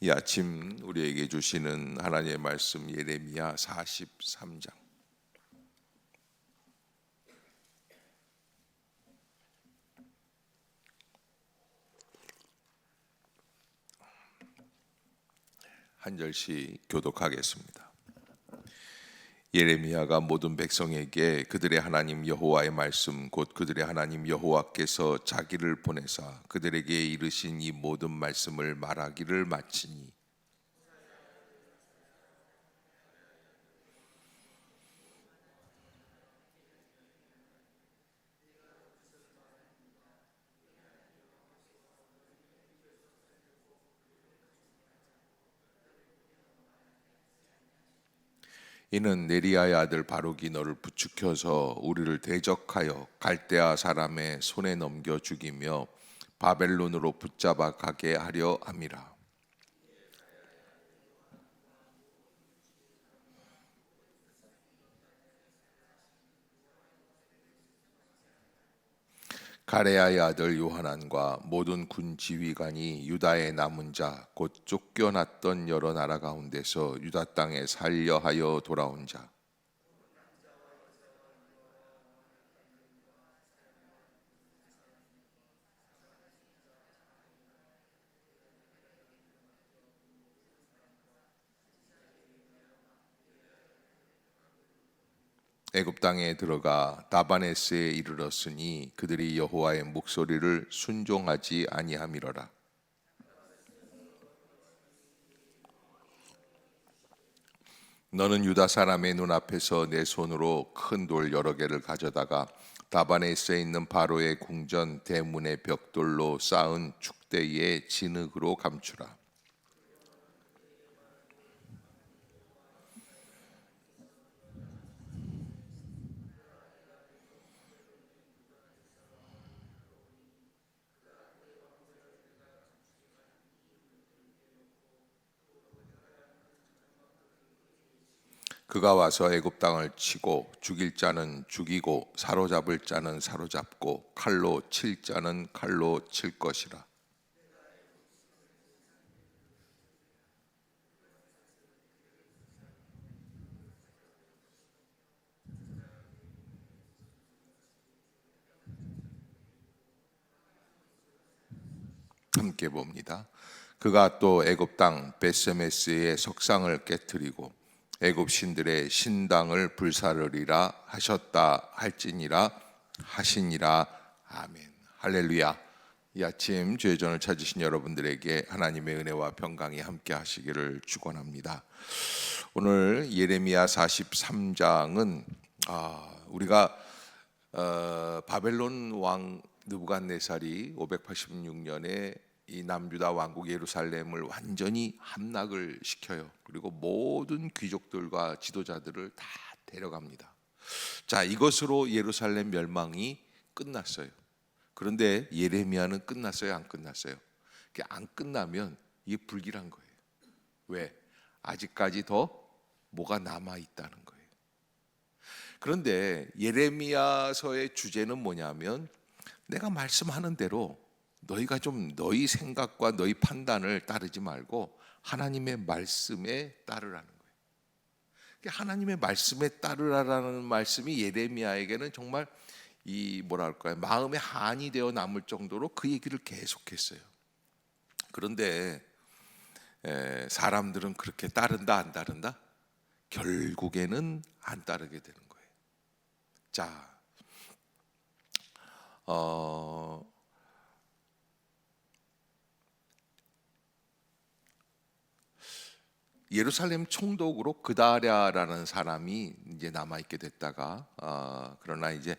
이 아침 우리에게 주시는 하나님의 말씀 예레미야 43장. 한 절씩 교독하겠습니다. 예레미야가 모든 백성에게 그들의 하나님 여호와의 말씀 곧 그들의 하나님 여호와께서 자기를 보내사 그들에게 이르신 이 모든 말씀을 말하기를 마치니 이는 네리야의 아들 바룩이 너를 부추겨서 우리를 대적하여 갈대아 사람의 손에 넘겨 죽이며 바벨론으로 붙잡아 가게 하려 함이라. 가레야의 아들 요하난과 모든 군 지휘관이 유다의 남은 자 곧 쫓겨났던 여러 나라 가운데서 유다 땅에 살려 하여 돌아온 자 애굽 땅에 들어가 다바네스에 이르렀으니 그들이 여호와의 목소리를 순종하지 아니함이로라. 너는 유다 사람의 눈앞에서 내 손으로 큰 돌 여러 개를 가져다가 다바네스에 있는 바로의 궁전 대문의 벽돌로 쌓은 축대의 진흙으로 감추라. 그가 와서 애굽 땅을 치고 죽일 자는 죽이고 사로잡을 자는 사로잡고 칼로 칠 자는 칼로 칠 것이라. 함께 봅니다. 그가 또 애굽 땅 베세메스의 석상을 깨뜨리고 애굽 신들의 신당을 불사르리라 하셨다 할지니라 하시니라. 아멘. 할렐루야. 이 아침 죄전을 찾으신 여러분들에게 하나님의 은혜와 평강이 함께 하시기를 축원합니다. 오늘 예레미야 43장은 우리가 바벨론 왕 느부갓네살이 586년에 이 남유다 왕국 예루살렘을 완전히 함락을 시켜요. 그리고 모든 귀족들과 지도자들을 다 데려갑니다. 자, 이것으로 예루살렘 멸망이 끝났어요. 그런데 예레미야는 끝났어요, 안 끝났어요? 안 끝나면 이게 불길한 거예요. 왜? 아직까지 더 뭐가 남아 있다는 거예요. 그런데 예레미야서의 주제는 뭐냐면 내가 말씀하는 대로 너희가 좀 너희 생각과 너희 판단을 따르지 말고 하나님의 말씀에 따르라는 거예요. 하나님의 말씀에 따르라라는 말씀이 예레미야에게는 정말 이 뭐랄까요, 마음에 한이 되어 남을 정도로 그 얘기를 계속했어요. 그런데 사람들은 그렇게 따른다 안 따른다? 결국에는 안 따르게 되는 거예요. 자, 예루살렘 총독으로 그다랴라는 사람이 이제 남아 있게 됐다가 그러나 이제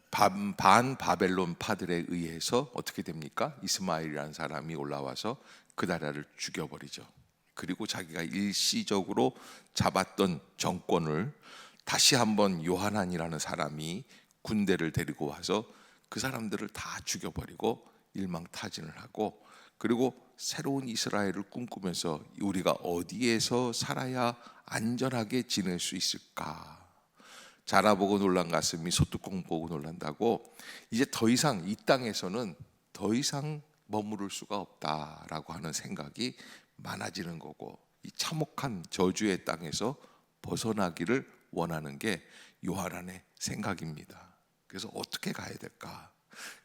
반 바벨론 파들에 의해서 어떻게 됩니까? 이스마엘이라는 사람이 올라와서 그다랴를 죽여버리죠. 그리고 자기가 일시적으로 잡았던 정권을 다시 한번 요하난이라는 사람이 군대를 데리고 와서 그 사람들을 다 죽여버리고 일망타진을 하고, 그리고 새로운 이스라엘을 꿈꾸면서 우리가 어디에서 살아야 안전하게 지낼 수 있을까? 자라보고 놀란 가슴이 소뚜껑 보고 놀란다고, 이제 더 이상 이 땅에서는 더 이상 머무를 수가 없다라고 하는 생각이 많아지는 거고, 이 참혹한 저주의 땅에서 벗어나기를 원하는 게 요하난의 생각입니다. 그래서 어떻게 가야 될까?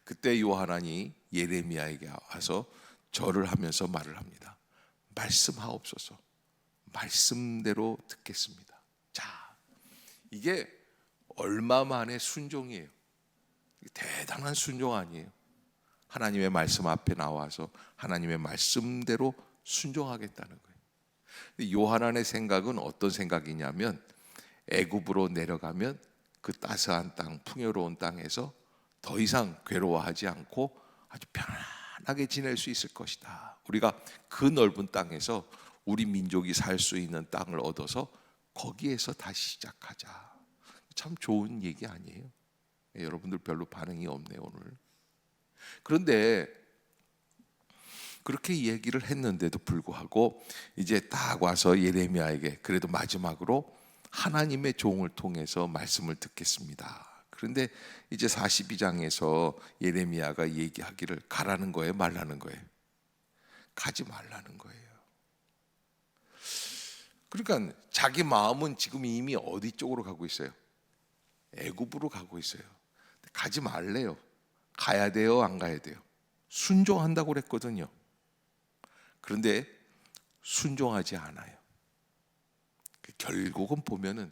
그때 요하난이 예레미야에게 와서 절을 하면서 말을 합니다. 말씀하옵소서. 말씀대로 듣겠습니다. 자, 이게 얼마 만의 순종이에요. 대단한 순종 아니에요. 하나님의 말씀 앞에 나와서 하나님의 말씀대로 순종하겠다는 거예요. 요하난의 생각은 어떤 생각이냐면, 애굽으로 내려가면 그 따스한 땅, 풍요로운 땅에서 더 이상 괴로워하지 않고 아주 편안하게 지낼 수 있을 것이다. 우리가 그 넓은 땅에서 우리 민족이 살 수 있는 땅을 얻어서 거기에서 다시 시작하자. 참 좋은 얘기 아니에요? 여러분들 별로 반응이 없네요 오늘. 그런데 그렇게 얘기를 했는데도 불구하고 이제 딱 와서 예레미야에게 그래도 마지막으로 하나님의 종을 통해서 말씀을 듣겠습니다. 그런데 이제 42장에서 예레미야가 얘기하기를 가라는 거예요, 말라는 거예요? 가지 말라는 거예요. 그러니까 자기 마음은 지금 이미 어디 쪽으로 가고 있어요? 애굽으로 가고 있어요. 가지 말래요. 가야 돼요, 안 가야 돼요? 순종한다고 그랬거든요. 그런데 순종하지 않아요. 결국은 보면은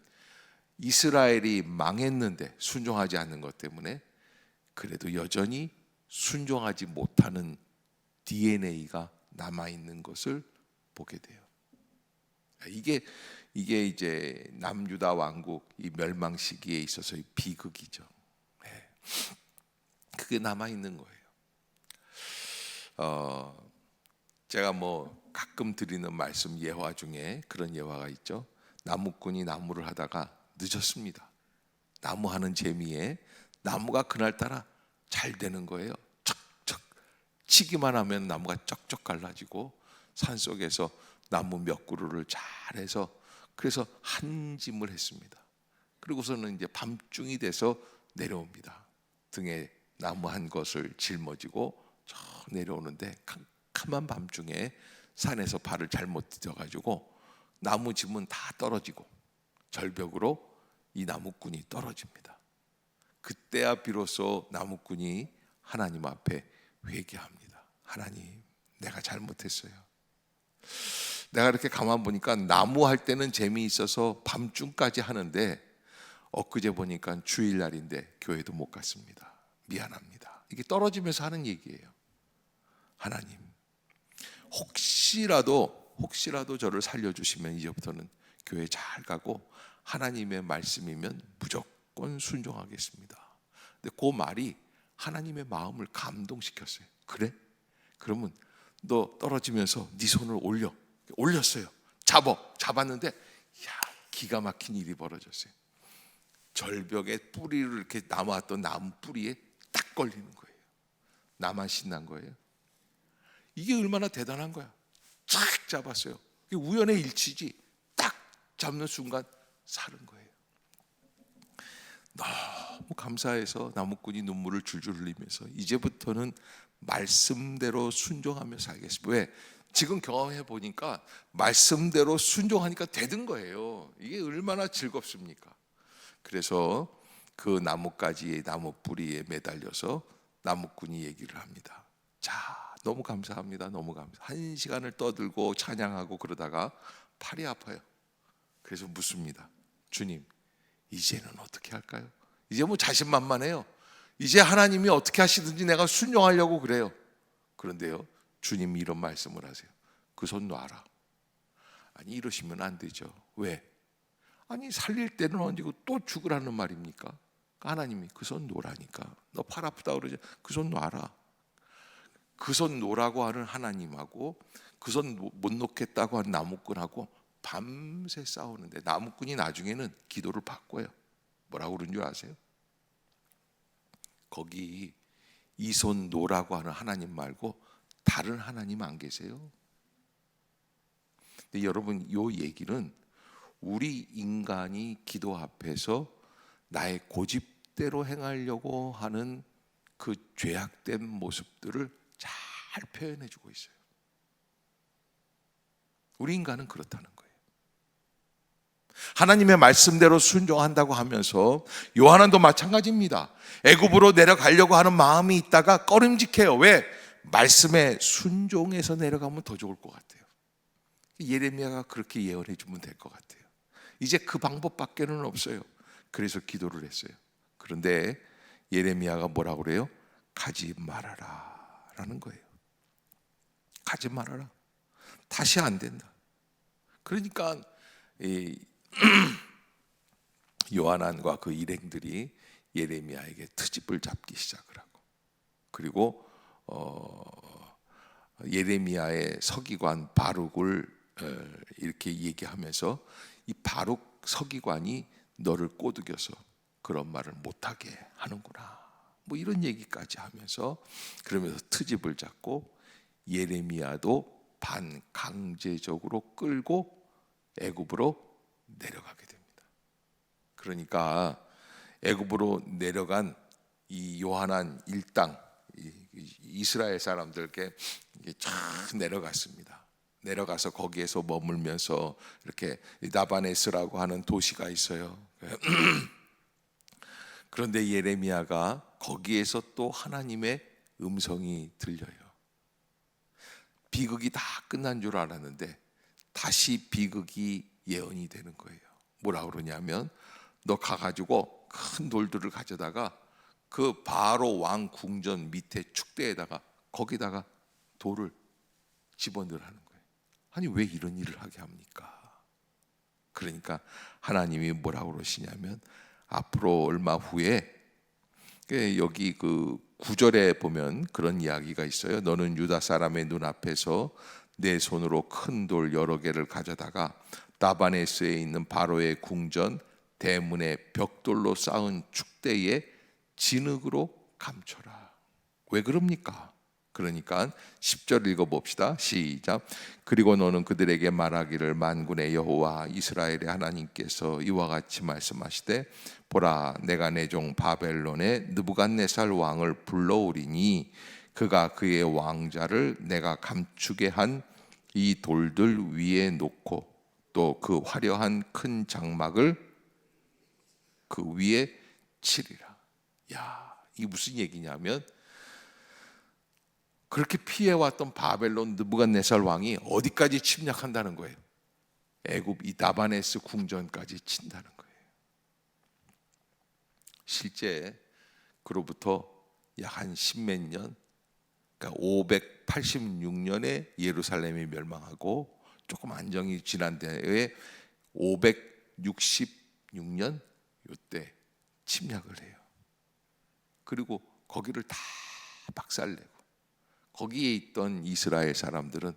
이스라엘이 망했는데 순종하지 않는 것 때문에 그래도 여전히 순종하지 못하는 DNA가 남아있는 것을 보게 돼요. 이게 이제 남유다 왕국 이 멸망 시기에 있어서의 비극이죠. 네. 그게 남아있는 거예요. 제가 뭐 가끔 드리는 말씀 예화 중에 그런 예화가 있죠. 나무꾼이 나무를 하다가 늦었습니다. 나무 하는 재미에 나무가 그날따라 잘 되는 거예요. 척척 치기만 하면 나무가 쩍쩍 갈라지고 산속에서 나무 몇 그루를 잘해서 그래서 한 짐을 했습니다. 그리고서는 이제 밤중이 돼서 내려옵니다. 등에 나무 한 것을 짊어지고 저 내려오는데 캄캄한 밤중에 산에서 발을 잘못 디뎌가지고 나무 짐은 다 떨어지고 절벽으로 이 나무꾼이 떨어집니다. 그때야 비로소 나무꾼이 하나님 앞에 회개합니다. 하나님, 내가 잘못했어요. 내가 이렇게 가만 보니까 나무 할 때는 재미있어서 밤중까지 하는데 엊그제 보니까 주일날인데 교회도 못 갔습니다. 미안합니다. 이게 떨어지면서 하는 얘기예요. 하나님, 혹시라도 저를 살려주시면 이제부터는 교회 잘 가고 하나님의 말씀이면 무조건 순종하겠습니다. 근데 그 말이 하나님의 마음을 감동시켰어요. 그래? 그러면 너 떨어지면서 네 손을 올렸어요. 잡았는데 기가 막힌 일이 벌어졌어요. 절벽에 뿌리를 이렇게 남아왔던 나무 뿌리에 딱 걸리는 거예요. 나만 신난 거예요. 이게 얼마나 대단한 거야. 쫙 잡았어요. 이게 우연의 일치지. 딱 잡는 순간 사는 거예요. 너무 감사해서 나무꾼이 눈물을 줄줄 흘리면서 이제부터는 말씀대로 순종하며 살겠습니다. 왜? 지금 경험해 보니까 말씀대로 순종하니까 되는 거예요. 이게 얼마나 즐겁습니까? 그래서 그 나뭇가지에 나무 뿌리에 매달려서 나무꾼이 얘기를 합니다. 자, 너무 감사합니다. 너무 감사. 1시간을 떠들고 찬양하고 그러다가 팔이 아파요. 그래서 묻습니다. 주님, 이제는 어떻게 할까요? 이제 뭐 자신만만해요. 이제 하나님이 어떻게 하시든지 내가 순종하려고 그래요. 그런데요, 주님이 이런 말씀을 하세요. 그 손 놔라. 아니, 이러시면 안 되죠. 왜? 아니, 살릴 때는 언제고 또 죽으라는 말입니까? 하나님이 그 손 놓으라니까. 너 팔 아프다 그러지? 그 손 놔라. 그 손 놓으라고 하는 하나님하고 그 손 못 놓겠다고 하는 나무꾼하고 밤새 싸우는데 나무꾼이 나중에는 기도를 바꿔요. 뭐라고 그런 줄 아세요? 거기 이 손 놓으라고 하는 하나님 말고 다른 하나님 안 계세요? 근데 여러분, 이 얘기는 우리 인간이 기도 앞에서 나의 고집대로 행하려고 하는 그 죄악된 모습들을 잘 표현해 주고 있어요. 우리 인간은 그렇다는 거예요. 하나님의 말씀대로 순종한다고 하면서 요한도 마찬가지입니다. 애굽으로 내려가려고 하는 마음이 있다가 꺼림직해요. 왜? 말씀에 순종해서 내려가면 더 좋을 것 같아요. 예레미야가 그렇게 예언해 주면 될 것 같아요. 이제 그 방법밖에는 없어요. 그래서 기도를 했어요. 그런데 예레미야가 뭐라고 그래요? 가지 말아라 라는 거예요. 가지 말아라. 다시 안 된다. 그러니까 이 요한안과 그 일행들이 예레미야에게 트집을 잡기 시작을 하고, 그리고 예레미야의 서기관 바룩을 이렇게 얘기하면서 이 바룩 서기관이 너를 꼬드겨서 그런 말을 못하게 하는구나, 뭐 이런 얘기까지 하면서, 그러면서 트집을 잡고 예레미야도 반강제적으로 끌고 애굽으로 내려가게 됩니다. 그러니까 애굽으로 내려간 이 요한안 일당, 이스라엘 사람들께 쫙 내려갔습니다. 내려가서 거기에서 머물면서 이렇게 나바네스라고 하는 도시가 있어요. 그런데 예레미야가 거기에서 또 하나님의 음성이 들려요. 비극이 다 끝난 줄 알았는데 다시 비극이 예언이 되는 거예요. 뭐라 그러냐면, 너 가가지고 큰 돌들을 가져다가 그 바로 왕 궁전 밑에 축대에다가 거기다가 돌을 집어넣으라는 거예요. 아니 왜 이런 일을 하게 합니까? 그러니까 하나님이 뭐라고 그러시냐면, 앞으로 얼마 후에 여기 그 9절에 보면 그런 이야기가 있어요. 너는 유다 사람의 눈앞에서 내 손으로 큰 돌 여러 개를 가져다가 다바네스에 있는 바로의 궁전 대문에 벽돌로 쌓은 축대에 진흙으로 감춰라. 왜 그럽니까? 그러니까 10절 읽어봅시다. 시작. 그리고 너는 그들에게 말하기를, 만군의 여호와 이스라엘의 하나님께서 이와 같이 말씀하시되, 보라, 내가 내 종 바벨론의 느부갓네살 왕을 불러오리니 그가 그의 왕자를 내가 감추게 한 이 돌들 위에 놓고 또 그 화려한 큰 장막을 그 위에 치리라. 야, 이게 무슨 얘기냐면, 그렇게 피해왔던 바벨론 느부갓네살 왕이 어디까지 침략한다는 거예요? 애굽 이 다바네스 궁전까지 친다는 거예요. 실제 그로부터 약 한 십몇 년, 그러니까 586년에 예루살렘이 멸망하고 조금 안정이 지난 데에 566년 이때 침략을 해요. 그리고 거기를 다 박살내고 거기에 있던 이스라엘 사람들은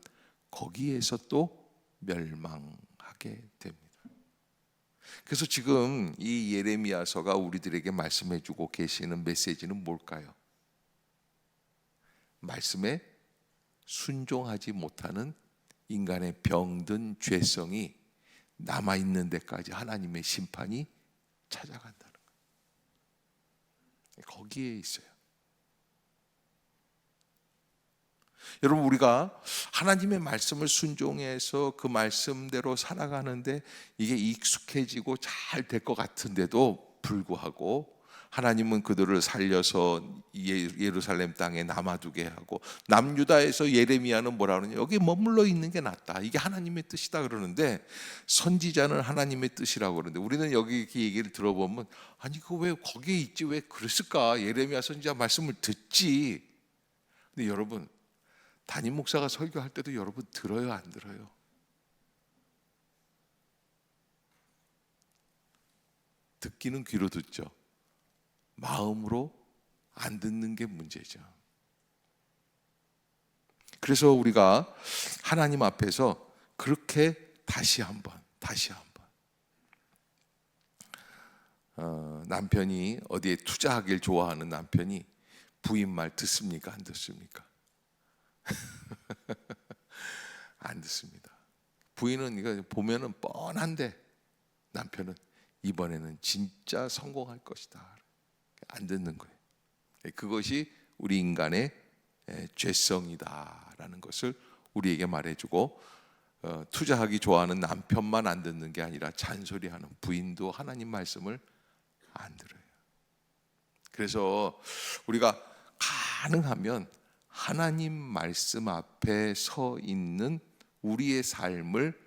거기에서 또 멸망하게 됩니다. 그래서 지금 이 예레미야서가 우리들에게 말씀해주고 계시는 메시지는 뭘까요? 말씀에 순종하지 못하는 인간의 병든 죄성이 남아있는 데까지 하나님의 심판이 찾아간다는 거예요. 거기에 있어요. 여러분, 우리가 하나님의 말씀을 순종해서 그 말씀대로 살아가는데 이게 익숙해지고 잘 될 것 같은데도 불구하고, 하나님은 그들을 살려서 예루살렘 땅에 남아두게 하고, 남유다에서 예레미야는 뭐라 그러냐, 여기 머물러 있는 게 낫다, 이게 하나님의 뜻이다 그러는데, 선지자는 하나님의 뜻이라고 그러는데, 우리는 여기 이렇게 얘기를 들어보면, 아니 그 왜 거기에 있지, 왜 그랬을까, 예레미야 선지자 말씀을 듣지. 근데 여러분, 담임 목사가 설교할 때도 여러분 들어요, 안 들어요? 듣기는 귀로 듣죠. 마음으로 안 듣는 게 문제죠. 그래서 우리가 하나님 앞에서 그렇게 다시 한번 남편이 어디에 투자하길 좋아하는 남편이 부인 말 듣습니까, 안 듣습니까? 안 듣습니다. 부인은 이거 보면은 뻔한데 남편은 이번에는 진짜 성공할 것이다, 안 듣는 거예요. 그것이 우리 인간의 죄성이다라는 것을 우리에게 말해주고, 투자하기 좋아하는 남편만 안 듣는 게 아니라 잔소리하는 부인도 하나님 말씀을 안 들어요. 그래서 우리가 가능하면 하나님 말씀 앞에 서 있는 우리의 삶을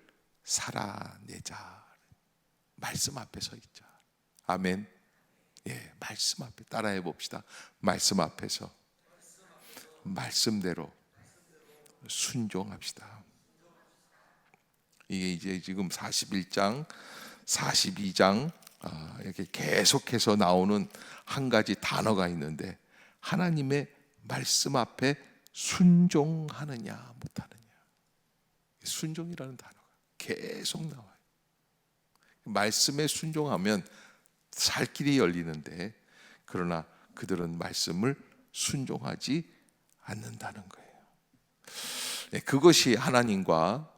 살아내자. 말씀 앞에 서 있자. 아멘. 예, 말씀 앞에 따라해 봅시다. 말씀 앞에서 말씀대로 순종합시다. 이게 이제 지금 41장, 42장 이렇게 계속해서 나오는 한 가지 단어가 있는데, 하나님의 말씀 앞에 순종하느냐 못하느냐, 순종이라는 단어가 계속 나와요. 말씀에 순종하면 살 길이 열리는데, 그러나 그들은 말씀을 순종하지 않는다는 거예요. 그것이 하나님과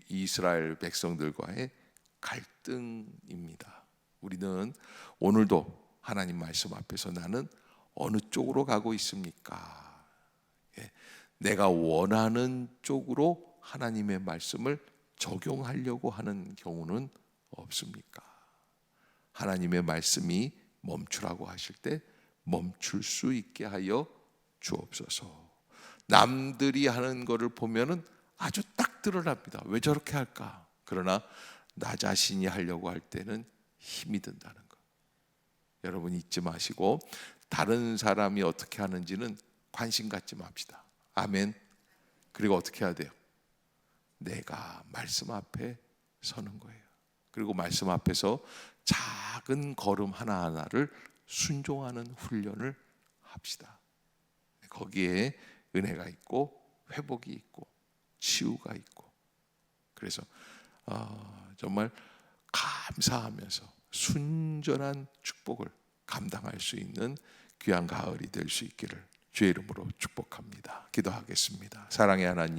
이스라엘 백성들과의 갈등입니다. 우리는 오늘도 하나님 말씀 앞에서 나는 어느 쪽으로 가고 있습니까? 내가 원하는 쪽으로 하나님의 말씀을 적용하려고 하는 경우는 없습니까? 하나님의 말씀이 멈추라고 하실 때 멈출 수 있게 하여 주옵소서. 남들이 하는 것을 보면은 아주 딱 드러납니다. 왜 저렇게 할까? 그러나 나 자신이 하려고 할 때는 힘이 든다는 것. 여러분 잊지 마시고, 다른 사람이 어떻게 하는지는 관심 갖지 맙시다. 아멘. 그리고 어떻게 해야 돼요? 내가 말씀 앞에 서는 거예요. 그리고 말씀 앞에서 작은 걸음 하나하나를 순종하는 훈련을 합시다. 거기에 은혜가 있고 회복이 있고 치유가 있고, 그래서 정말 감사하면서 순전한 축복을 감당할 수 있는 귀한 가을이 될 수 있기를 주의 이름으로 축복합니다. 기도하겠습니다. 사랑의 하나님,